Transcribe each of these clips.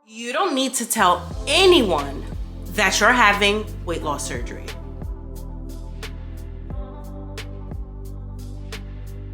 You don't need to tell anyone that you're having weight loss surgery.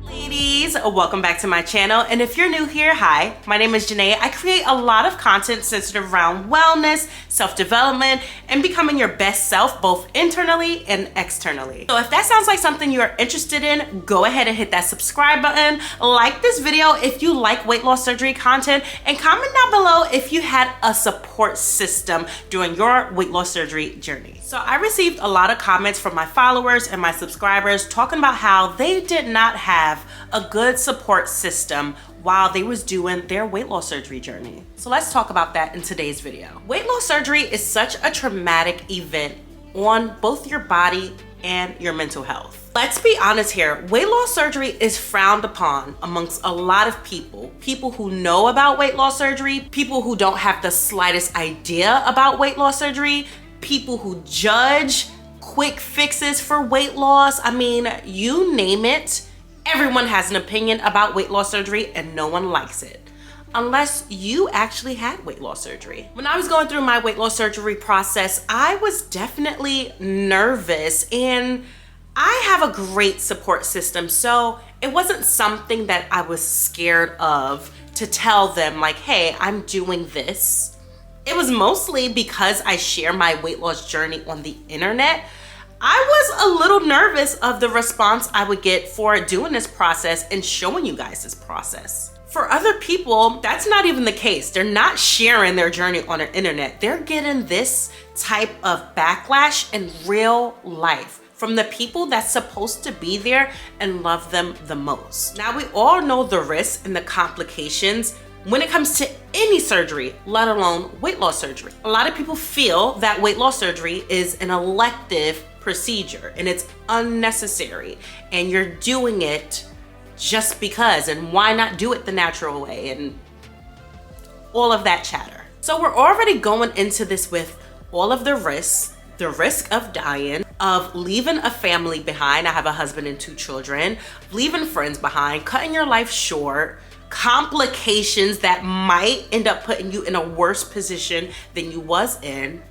Ladies, welcome back to my channel. And if you're new here, hi, my name is Janae. I create a lot of content centered around wellness, self-development, and becoming your best self, both internally and externally. So if that sounds like something you're interested in, go ahead and hit that subscribe button, like this video if you like weight loss surgery content, and comment down below if you had a support system during your weight loss surgery journey. So I received a lot of comments from my followers and my subscribers talking about how they did not have a good support system while they was doing their weight loss surgery journey. So let's talk about that in today's video. Weight loss surgery is such a traumatic event on both your body and your mental health. Let's be honest here, weight loss surgery is frowned upon amongst a lot of people. People who know about weight loss surgery, people who don't have the slightest idea about weight loss surgery, people who judge quick fixes for weight loss. I mean, you name it. Everyone has an opinion about weight loss surgery and no one likes it, unless you actually had weight loss surgery. When I was going through my weight loss surgery process, I was definitely nervous, and I have a great support system. So it wasn't something that I was scared of to tell them like, hey, I'm doing this. It was mostly because I share my weight loss journey on the internet. I was a little nervous of the response I would get for doing this process and showing you guys this process. For other people, that's not even the case. They're not sharing their journey on the internet. They're getting this type of backlash in real life from the people that's supposed to be there and love them the most. Now, we all know the risks and the complications when it comes to any surgery, let alone weight loss surgery. A lot of people feel that weight loss surgery is an elective procedure and it's unnecessary and you're doing it just because, and why not do it the natural way, and all of that chatter. So we're already going into this with all of the risks, the risk of dying, of leaving a family behind. I have a husband and 2 children, leaving friends behind, cutting your life short, complications that might end up putting you in a worse position than you was in.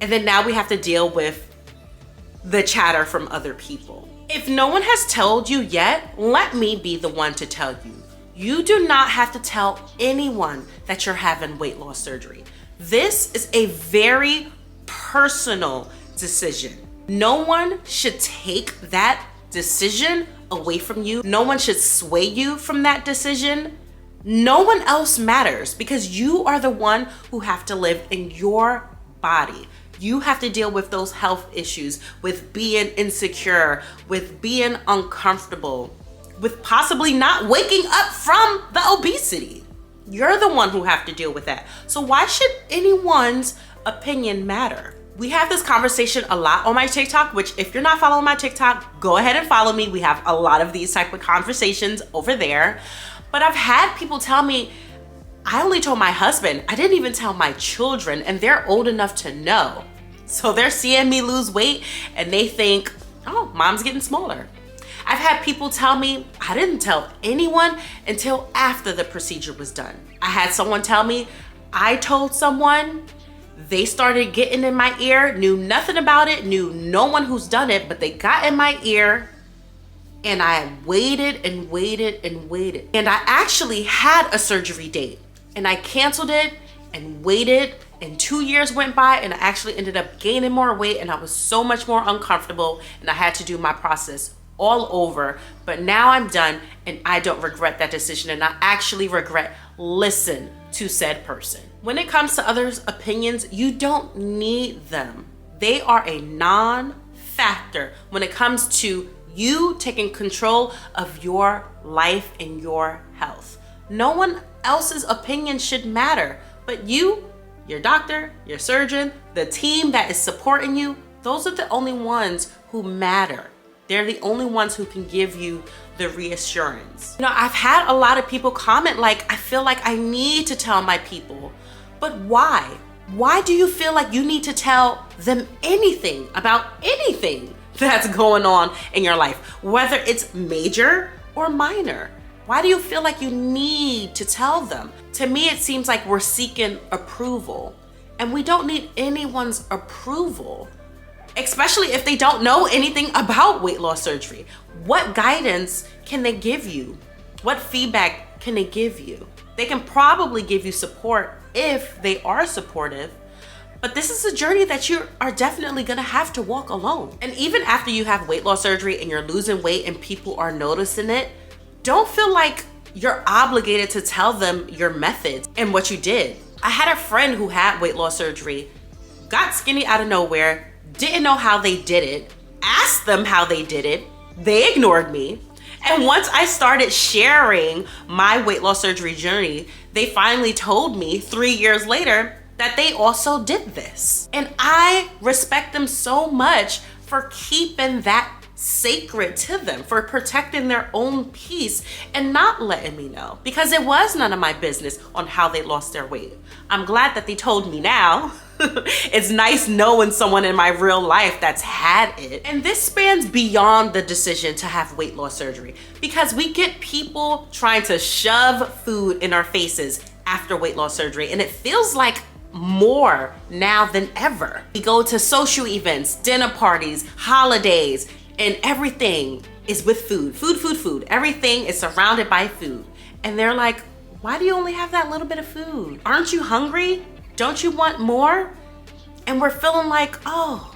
And then now we have to deal with the chatter from other people. If no one has told you yet, let me be the one to tell you. You do not have to tell anyone that you're having weight loss surgery. This is a very personal decision. No one should take that decision away from you. No one should sway you from that decision. No one else matters, because you are the one who have to live in your body. You have to deal with those health issues, with being insecure, with being uncomfortable, with possibly not waking up from the obesity. You're the one who have to deal with that. So why should anyone's opinion matter? We have this conversation a lot on my TikTok, which if you're not following my TikTok, go ahead and follow me. We have a lot of these type of conversations over there. But I've had people tell me, I only told my husband, I didn't even tell my children, and they're old enough to know. So they're seeing me lose weight and they think, oh, mom's getting smaller. I've had people tell me, I didn't tell anyone until after the procedure was done. I had someone tell me, I told someone, they started getting in my ear, knew nothing about it, knew no one who's done it, but they got in my ear, and I waited and waited and waited. And I actually had a surgery date, and I canceled it and waited, and 2 years went by, and I actually ended up gaining more weight, and I was so much more uncomfortable, and I had to do my process all over. But now I'm done, and I don't regret that decision, and I actually regret listening to said person. When it comes to others' opinions, you don't need them. They are a non-factor when it comes to you taking control of your life and your health. No one else's opinion should matter, but you, your doctor, your surgeon, the team that is supporting you, those are the only ones who matter. They're the only ones who can give you the reassurance. You know, I've had a lot of people comment like, I feel like I need to tell my people, but why? Why do you feel like you need to tell them anything about anything that's going on in your life, whether it's major or minor? Why do you feel like you need to tell them? To me, it seems like we're seeking approval, and we don't need anyone's approval, especially if they don't know anything about weight loss surgery. What guidance can they give you? What feedback can they give you? They can probably give you support if they are supportive, but this is a journey that you are definitely gonna have to walk alone. And even after you have weight loss surgery and you're losing weight and people are noticing it, don't feel like you're obligated to tell them your methods and what you did. I had a friend who had weight loss surgery, got skinny out of nowhere, didn't know how they did it, asked them how they did it, they ignored me. And once I started sharing my weight loss surgery journey, they finally told me 3 years later that they also did this. And I respect them so much for keeping that sacred to them, for protecting their own peace and not letting me know, because it was none of my business on how they lost their weight. I'm glad that they told me now. It's nice knowing someone in my real life that's had it. And this spans beyond the decision to have weight loss surgery, because we get people trying to shove food in our faces after weight loss surgery, and it feels like more now than ever. We go to social events, dinner parties, holidays, and everything is with food. Food. Everything is surrounded by food. And they're like, why do you only have that little bit of food? Aren't you hungry? Don't you want more? And we're feeling like, oh,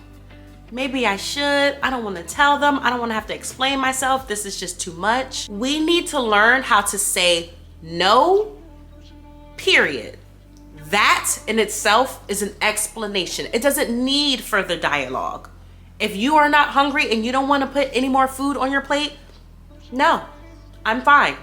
maybe I should. I don't want to tell them. I don't want to have to explain myself. This is just too much. We need to learn how to say no, period. That in itself is an explanation. It doesn't need further dialogue. If you are not hungry and you don't want to put any more food on your plate, no, I'm fine.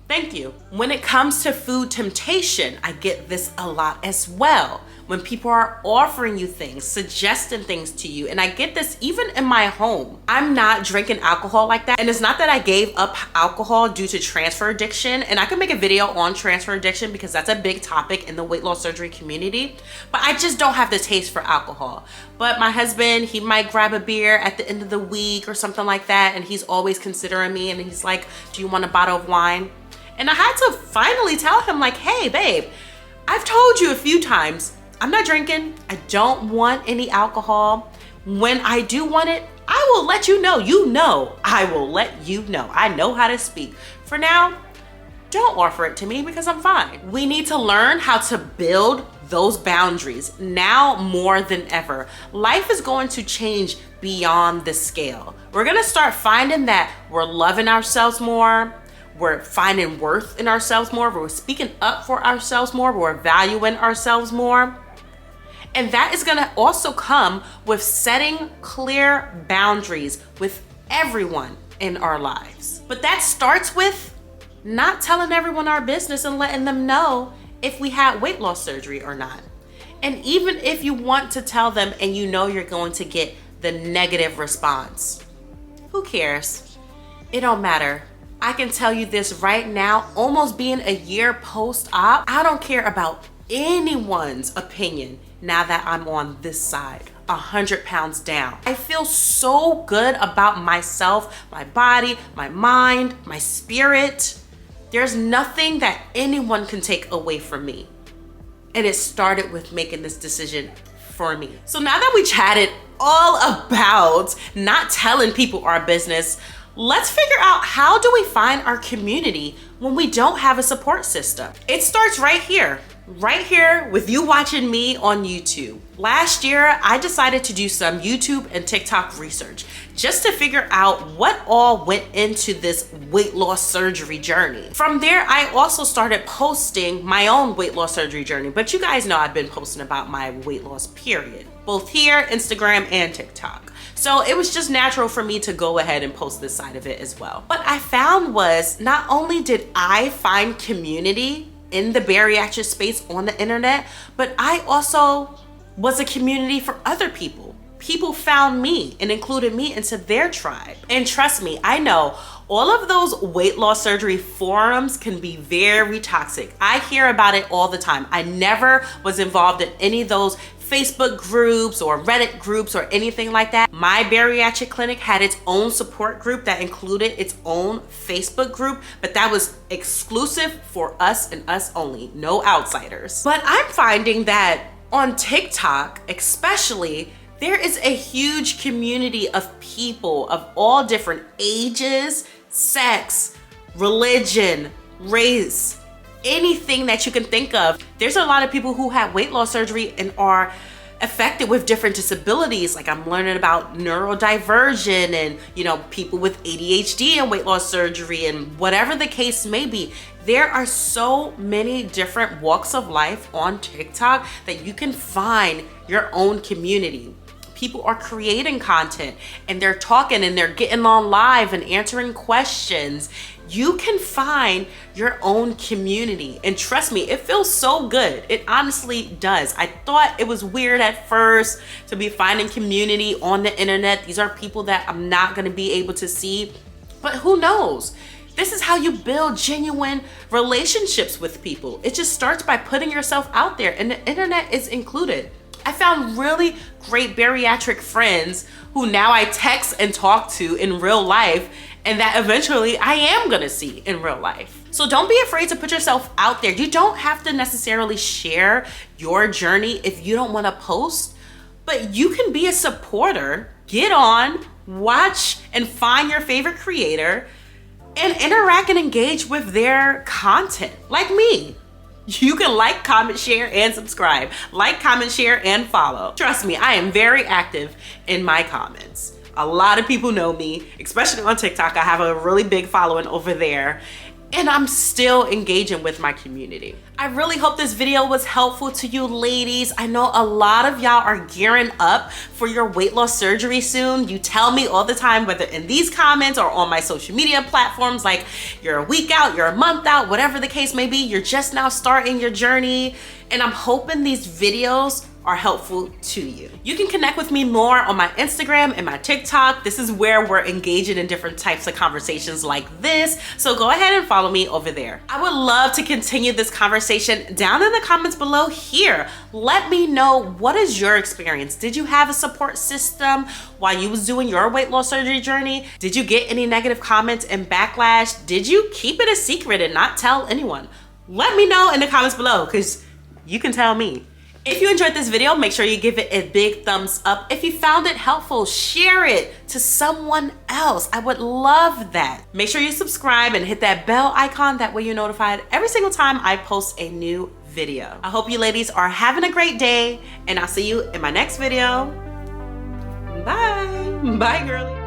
Thank you. When it comes to food temptation, I get this a lot as well. When people are offering you things, suggesting things to you, and I get this even in my home. I'm not drinking alcohol like that. And it's not that I gave up alcohol due to transfer addiction. And I could make a video on transfer addiction because that's a big topic in the weight loss surgery community. But I just don't have the taste for alcohol. But my husband, he might grab a beer at the end of the week or something like that. And he's always considering me. And he's like, do you want a bottle of wine? And I had to finally tell him, like, hey, babe, I've told you a few times, I'm not drinking. I don't want any alcohol. When I do want it, I will let you know. You know, I will let you know. I know how to speak. For now, don't offer it to me because I'm fine. We need to learn how to build those boundaries now more than ever. Life is going to change beyond the scale. We're gonna start finding that we're loving ourselves more. We're finding worth in ourselves more. We're speaking up for ourselves more. We're valuing ourselves more. And that is gonna also come with setting clear boundaries with everyone in our lives. But that starts with not telling everyone our business and letting them know if we had weight loss surgery or not. And even if you want to tell them and you know you're going to get the negative response, who cares? It don't matter. I can tell you this right now, almost being a year post-op, I don't care about anyone's opinion now that I'm on this side, 100 pounds down. I feel so good about myself, my body, my mind, my spirit. There's nothing that anyone can take away from me. And it started with making this decision for me. So now that we chatted all about not telling people our business, let's figure out, how do we find our community when we don't have a support system? It starts right here with you watching me on YouTube. Last year, I decided to do some YouTube and TikTok research just to figure out what all went into this weight loss surgery journey. From there, I also started posting my own weight loss surgery journey, but you guys know I've been posting about my weight loss period, both here, Instagram, and TikTok. So it was just natural for me to go ahead and post this side of it as well. What I found was, not only did I find community in the bariatric space on the internet, but I also was a community for other people. People found me and included me into their tribe. And trust me, I know all of those weight loss surgery forums can be very toxic. I hear about it all the time. I never was involved in any of those Facebook groups or Reddit groups or anything like that. My bariatric clinic had its own support group that included its own Facebook group, but that was exclusive for us and us only, no outsiders. But I'm finding that on TikTok, especially, there is a huge community of people of all different ages, sex, religion, race, anything that you can think of. There's a lot of people who have weight loss surgery and are affected with different disabilities. Like I'm learning about neurodivergent and, you know, people with ADHD and weight loss surgery and whatever the case may be. There are so many different walks of life on TikTok that you can find your own community. People are creating content and they're talking and they're getting on live and answering questions. You can find your own community. And trust me, it feels so good. It honestly does. I thought it was weird at first to be finding community on the internet. These are people that I'm not gonna be able to see, but who knows? This is how you build genuine relationships with people. It just starts by putting yourself out there, and the internet is included. I found really great bariatric friends who now I text and talk to in real life, and that eventually I am gonna see in real life. So don't be afraid to put yourself out there. You don't have to necessarily share your journey if you don't wanna post, but you can be a supporter. Get on, watch, and find your favorite creator and interact and engage with their content, like me. You can like, comment, share, and subscribe. Like, comment, share, and follow. Trust me, I am very active in my comments. A lot of people know me, especially on TikTok. I have a really big following over there, and I'm still engaging with my community. I really hope this video was helpful to you ladies. I know a lot of y'all are gearing up for your weight loss surgery soon. You tell me all the time, whether in these comments or on my social media platforms, like you're a week out, you're a month out, whatever the case may be, you're just now starting your journey. And I'm hoping these videos are helpful to you. You can connect with me more on my Instagram and my TikTok. This is where we're engaging in different types of conversations like this. So go ahead and follow me over there. I would love to continue this conversation down in the comments below here. Let me know, what is your experience? Did you have a support system while you was doing your weight loss surgery journey? Did you get any negative comments and backlash? Did you keep it a secret and not tell anyone? Let me know in the comments below, because you can tell me. If you enjoyed this video, make sure you give it a big thumbs up. If you found it helpful, share it to someone else. I would love that. Make sure you subscribe and hit that bell icon. That way you're notified every single time I post a new video. I hope you ladies are having a great day, and I'll see you in my next video. Bye. Bye, girlie.